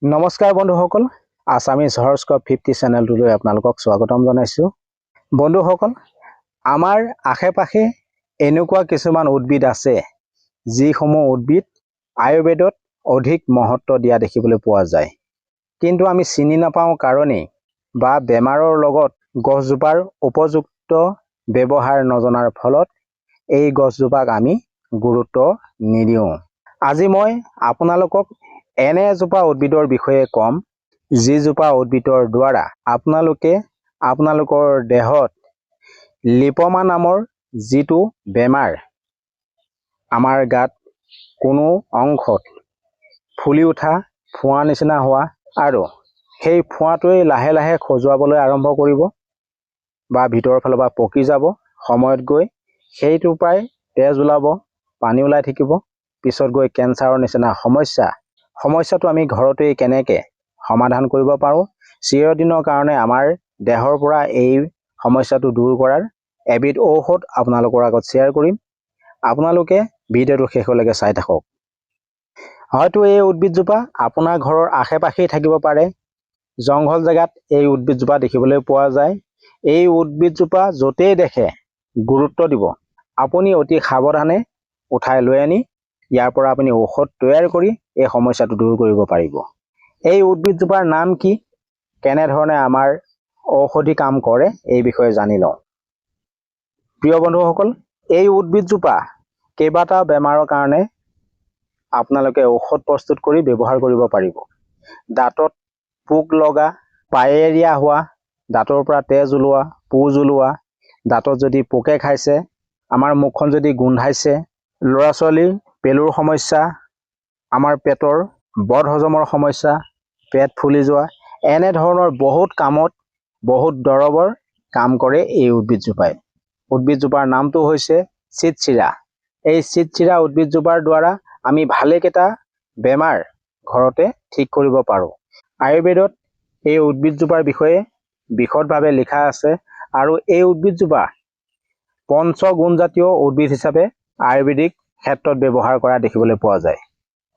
নমস্কাৰ বন্ধুসকল, আছামিজ হৰস্কোপ 50 চেনেলটোলৈ আপোনালোকক স্বাগতম জনাইছোঁ। বন্ধুসকল, আমাৰ আশে-পাশে এনেকুৱা কিছুমান উদ্ভিদ আছে যিসমূহ উদ্ভিদ আয়ুৰ্বেদত অধিক মহত্ব দিয়া দেখিবলৈ পোৱা যায়, কিন্তু আমি চিনি নাপাওঁ কাৰণেই বা বেমাৰৰ লগত গছজোপাৰ উপযুক্ত ব্যৱহাৰ নজনাৰ ফলত এই গছজোপাক আমি গুৰুত্ব নিদিওঁ। আজি মই আপোনালোকক এনে এজোপা উদ্ভিদৰ বিষয়ে ক'ম, যিজোপা উদ্ভিদৰ দ্বাৰা আপোনালোকে আপোনালোকৰ দেহত লিপমা নামৰ যিটো বেমাৰ, আমাৰ গাত কোনো অংশত ফুলি উঠা, ফোঁৱা নিচিনা হোৱা আৰু সেই ফোঁৱাটোৱে লাহে লাহে খজুৱাবলৈ আৰম্ভ কৰিব বা ভিতৰৰ ফালৰ পৰা পকি যাব, সময়ত গৈ সেইটোৰ পৰাই তেজ ওলাব, পানী ওলাই থাকিব, পিছত গৈ কেঞ্চাৰৰ নিচিনা সমস্যাটো আমি ঘৰতেই কেনেকৈ সমাধান কৰিব পাৰোঁ, চিৰদিনৰ কাৰণে আমাৰ দেহৰ পৰা এই সমস্যাটো দূৰ কৰাৰ এবিধ ঔষধ আপোনালোকৰ আগত শ্বেয়াৰ কৰিম। আপোনালোকে ভিডিঅ'টো শেষলৈকে চাই থাকক। হয়তো এই উদ্ভিদজোপা আপোনাৰ ঘৰৰ আশে-পাশেই থাকিব পাৰে। জংঘল জেগাত এই উদ্ভিদজোপা দেখিবলৈ পোৱা যায়। এই উদ্ভিদজোপা য'তেই দেখে গুৰুত্ব দিব। আপুনি অতি সাৱধানে উঠাই লৈ আনি ইয়াৰ পৰা আপুনি ঔষধ তৈয়াৰ কৰি এই সমস্যাটো দূৰ কৰিব পাৰিব। এই উদ্ভিদজোপাৰ নাম কি, কেনেধৰণে আমাৰ ঔষধি কাম কৰে, এই বিষয়ে জানি লওঁ। প্ৰিয় বন্ধুসকল, এই উদ্ভিদজোপা কেইবাটাও বেমাৰৰ কাৰণে আপোনালোকে ঔষধ প্ৰস্তুত কৰি ব্যৱহাৰ কৰিব পাৰিব। দাঁতত পোক লগা, পায়েৰিয়া হোৱা, দাঁতৰ পৰা তেজ ওলোৱা, পুজ ওলোৱা, দাঁতত যদি পোকে খাইছে, আমাৰ মুখখন যদি গোন্ধাইছে, ল'ৰা-ছোৱালীৰ পেলুৰ সমস্যা, আমাৰ পেটৰ বদহজমৰ সমস্যা, পেট ফুলি যোৱা, এনেধৰণৰ বহুত কামত, বহুত দৰৱৰ কাম কৰে এই উদ্ভিদজোপাই। উদ্ভিদজোপাৰ নামটো হৈছে চিতচিৰা। এই চিতচিৰা উদ্ভিদজোপাৰ দ্বাৰা আমি ভালেকেইটা বেমাৰ ঘৰতে ঠিক কৰিব পাৰোঁ। আয়ুৰ্বেদত এই উদ্ভিদজোপাৰ বিষয়ে বিশদভাৱে লিখা আছে আৰু এই উদ্ভিদজোপা পঞ্চগুণজাতীয় উদ্ভিদ হিচাপে আয়ুৰ্বেদিক ক্ষেত্ৰত ব্যৱহাৰ কৰা দেখিবলৈ পোৱা যায়।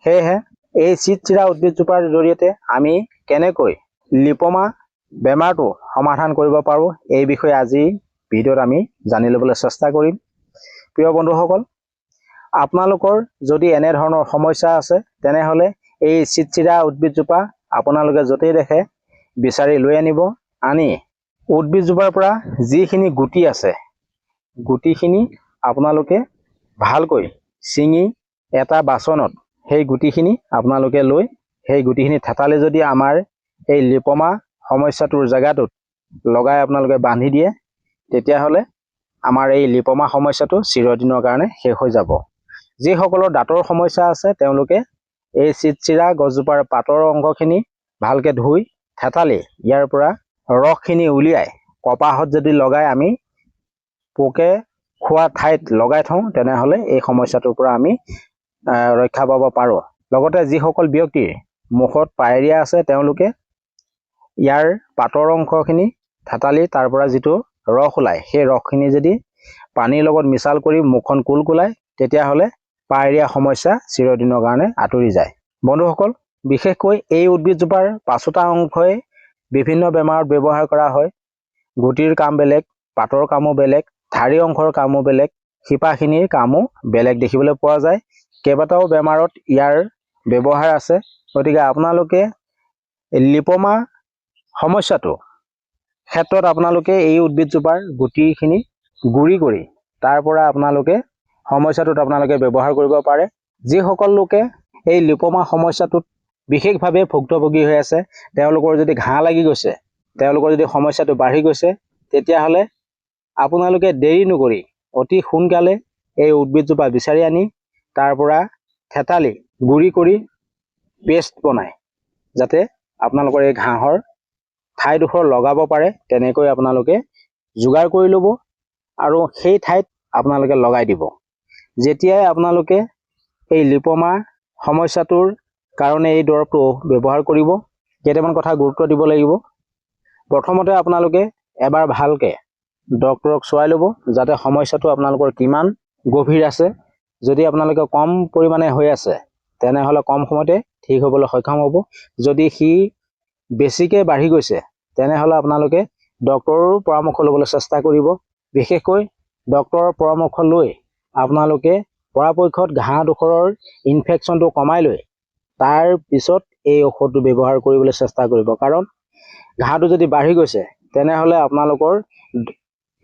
সেয়েহে এই চিতচিৰা উদ্ভিদজোপাৰ জৰিয়তে আমি কেনেকৈ লিপমা বেমাৰটো সমাধান কৰিব পাৰোঁ, এই বিষয়ে আজি ভিডিঅ'ত আমি জানি ল'বলৈ চেষ্টা কৰিম। প্ৰিয় বন্ধুসকল, আপোনালোকৰ যদি এনেধৰণৰ সমস্যা আছে, তেনেহ'লে এই চিতচিৰা উদ্ভিদজোপা আপোনালোকে য'তেই দেখে বিচাৰি লৈ আনিব। আনি উদ্ভিদজোপাৰ পৰা যিখিনি গুটি আছে, গুটিখিনি আপোনালোকে ভালকৈ ছিঙি এটা বাচনত সেই গুটিখিনি আপোনালোকে লৈ সেই গুটিখিনি থেতালি যদি আমাৰ এই লিপমা সমস্যাটোৰ জেগাটোত লগাই আপোনালোকে বান্ধি দিয়ে, তেতিয়াহ'লে আমাৰ এই লিপমা সমস্যাটো চিৰদিনৰ কাৰণে শেষ হৈ যাব। যিসকলৰ দাঁতৰ সমস্যা আছে, তেওঁলোকে এই চিতচিৰা গছজোপাৰ পাতৰ অংশখিনি ভালকৈ ধুই থেতালি ইয়াৰ পৰা ৰসখিনি উলিয়াই কপাহত যদি লগাই আমি পোকে খোৱা ঠাইত লগাই থওঁ, তেনেহ'লে এই সমস্যাটোৰ পৰা আমি ৰক্ষা পাব পাৰোঁ। লগতে যিসকল ব্যক্তিৰ মুখত পায়েৰিয়া আছে, তেওঁলোকে ইয়াৰ পাতৰ অংশখিনি থেতালি তাৰ পৰা যিটো ৰস ওলায়, সেই ৰসখিনি যদি পানীৰ লগত মিছাল কৰি মুখখন কুলকুলাই, তেতিয়াহ'লে পায়েৰিয়া সমস্যা চিৰদিনৰ কাৰণে আঁতৰি যায়। বন্ধুসকল, বিশেষকৈ এই উদ্ভিদজোপাৰ পাছোতা অংশই বিভিন্ন বেমাৰত ব্যৱহাৰ কৰা হয়। গুটিৰ কাম বেলেগ, পাতৰ কামো বেলেগ, ঠাৰি অংশৰ কামো বেলেগ, শিপাখিনিৰ কামো বেলেগ দেখিবলৈ পোৱা যায়। কেইবাটাও বেমাৰত ইয়াৰ ব্যৱহাৰ আছে। গতিকে আপোনালোকে লিপমা সমস্যাটো ক্ষেত্ৰত আপোনালোকে এই উদ্ভিদজোপাৰ গুটিখিনি গুৰি কৰি তাৰ পৰা আপোনালোকে সমস্যাটোত আপোনালোকে ব্যৱহাৰ কৰিব পাৰে। যিসকল লোকে এই লিপমা সমস্যাটোত বিশেষভাৱে ভুক্তভোগী হৈ আছে, তেওঁলোকৰ যদি ঘাঁ লাগি গৈছে, তেওঁলোকৰ যদি সমস্যাটো বাঢ়ি গৈছে, তেতিয়াহ'লে আপোনালোকে দেৰি নকৰি অতি সোনকালে এই উদ্ভিদজোপা বিচাৰি আনি তাৰ পৰা থেতালি গুৰি কৰি পেষ্ট বনাই যাতে আপোনালোকৰ এই ঘাঁহৰ ঠাইডোখৰ লগাব পাৰে, তেনেকৈ আপোনালোকে যোগাৰ কৰি ল'ব আৰু সেই ঠাইত আপোনালোকে লগাই দিব। যেতিয়াই আপোনালোকে এই লিপমা সমস্যাটোৰ কাৰণে এই দৰৱটো ব্যৱহাৰ কৰিব, কেইটামান কথা গুৰুত্ব দিব লাগিব। প্ৰথমতে আপোনালোকে এবাৰ ভালকৈ ডক্তৰক চোৱাই ল'ব, যাতে সমস্যাটো আপোনালোকৰ কিমান গভীৰ আছে। যদি আপোনালোকে কম পৰিমাণে হৈ আছে, তেনেহ'লে কম সময়তে ঠিক হ'বলৈ সক্ষম হ'ব। যদি সি বেছিকৈ বাঢ়ি গৈছে তেনেহ'লে আপোনালোকে ডক্তৰৰ পৰামৰ্শ ল'বলৈ চেষ্টা কৰিব। বিশেষকৈ ডক্তৰৰ পৰামৰ্শ লৈ আপোনালোকে পৰাপক্ষত ঘাঁহডোখৰৰ ইনফেকশ্যনটো কমাই লৈ তাৰ পিছত এই ঔষধটো ব্যৱহাৰ কৰিবলৈ চেষ্টা কৰিব। কাৰণ ঘাঁহটো যদি বাঢ়ি গৈছে তেনেহ'লে আপোনালোকৰ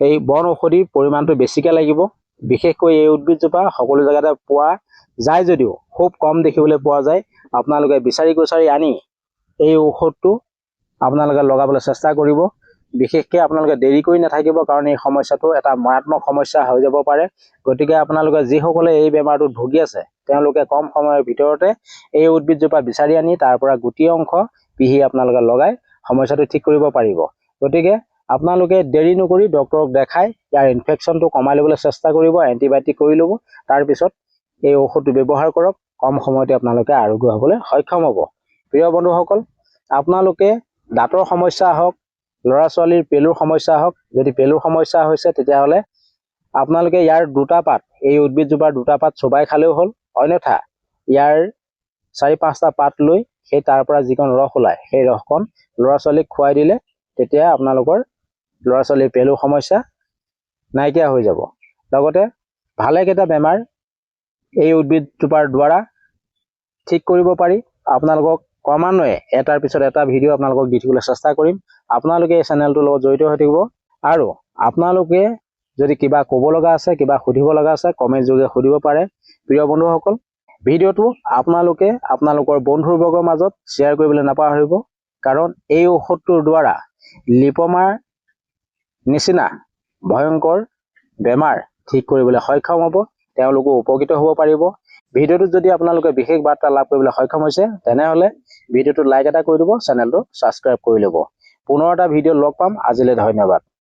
এই বন ঔষধিৰ পৰিমাণটো বেছিকৈ লাগিব। বিশেষকৈ এই উদ্ভিদজোপা সকলো জেগাতে পোৱা যায় যদিও খুব কম দেখিবলৈ পোৱা যায়। আপোনালোকে বিচাৰি কুচাৰি আনি এই ঔষধটো আপোনালোকে লগাবলৈ চেষ্টা কৰিব। বিশেষকৈ আপোনালোকে দেৰি কৰি নাথাকিব, কাৰণ এই সমস্যাটো এটা মাৰাত্মক সমস্যা হৈ যাব পাৰে। গতিকে আপোনালোকে যিসকলে এই বেমাৰটোত ভুগি আছে তেওঁলোকে কম সময়ৰ ভিতৰতে এই উদ্ভিদজোপা বিচাৰি আনি তাৰ পৰা গুটি অংশ পিহি আপোনালোকে লগাই সমস্যাটো ঠিক কৰিব পাৰিব। গতিকে আপোনালোকে দেৰি নকৰি ডক্তৰক দেখাই ইয়াৰ ইনফেকশ্যনটো কমাই ল'বলৈ চেষ্টা কৰিব, এণ্টিবায়'টিক কৰি ল'ব। তাৰপিছত এই ঔষধটো ব্যৱহাৰ কৰক। কম সময়তে আপোনালোকে আৰোগ্য হ'বলৈ সক্ষম হ'ব। প্ৰিয় বন্ধুসকল, আপোনালোকে দাঁতৰ সমস্যা হওক, ল'ৰা ছোৱালীৰ পেলুৰ সমস্যা হওক, যদি পেলুৰ সমস্যা হৈছে তেতিয়াহ'লে আপোনালোকে ইয়াৰ দুটা পাত, এই উদ্ভিদজোপাৰ দুটা পাত চোবাই খালেও হ'ল। অন্যথা ইয়াৰ 4-5টা পাত লৈ সেই তাৰ পৰা যিকণ ৰস ওলায় সেই ৰসকণ ল'ৰা ছোৱালীক খুৱাই দিলে তেতিয়া আপোনালোকৰ ল'ৰা ছোৱালীৰ পেলুৰ সমস্যা নাইকিয়া হৈ যাব। লগতে ভালেকেইটা বেমাৰ এই উদ্ভিদজোপাৰ দ্বাৰা ঠিক কৰিব পাৰি। আপোনালোকক ক্ৰমান্বয়ে এটাৰ পিছত এটা ভিডিঅ' আপোনালোকক দি থাকিবলৈ চেষ্টা কৰিম। আপোনালোকে এই চেনেলটোৰ লগত জড়িত হৈ থাকিব। আৰু আপোনালোকে যদি কিবা ক'ব লগা আছে, কিবা সুধিব লগা আছে, কমেণ্ট যোগে সুধিব পাৰে। প্ৰিয় বন্ধুসকল, ভিডিঅ'টো আপোনালোকে আপোনালোকৰ বন্ধুবৰ্গৰ মাজত শ্বেয়াৰ কৰিবলৈ নাপাহৰিব। কাৰণ এই ঔষধটোৰ দ্বাৰা লিপমাৰ নিচিনা ভয়ংকৰ বেমাৰ ঠিক কৰিবলৈ সক্ষম হ'ব, তেওঁলোকো উপকৃত হ'ব পাৰিব। ভিডিঅ'টোত যদি আপোনালোকে বিশেষ বাৰ্তা লাভ কৰিবলৈ সক্ষম হৈছে তেনেহ'লে ভিডিঅ'টোত লাইক এটা কৰি দিব, চেনেলটো ছাবস্ক্ৰাইব কৰি ল'ব। পুনৰ এটা ভিডিঅ' লগ পাম। আজিলৈ ধন্যবাদ।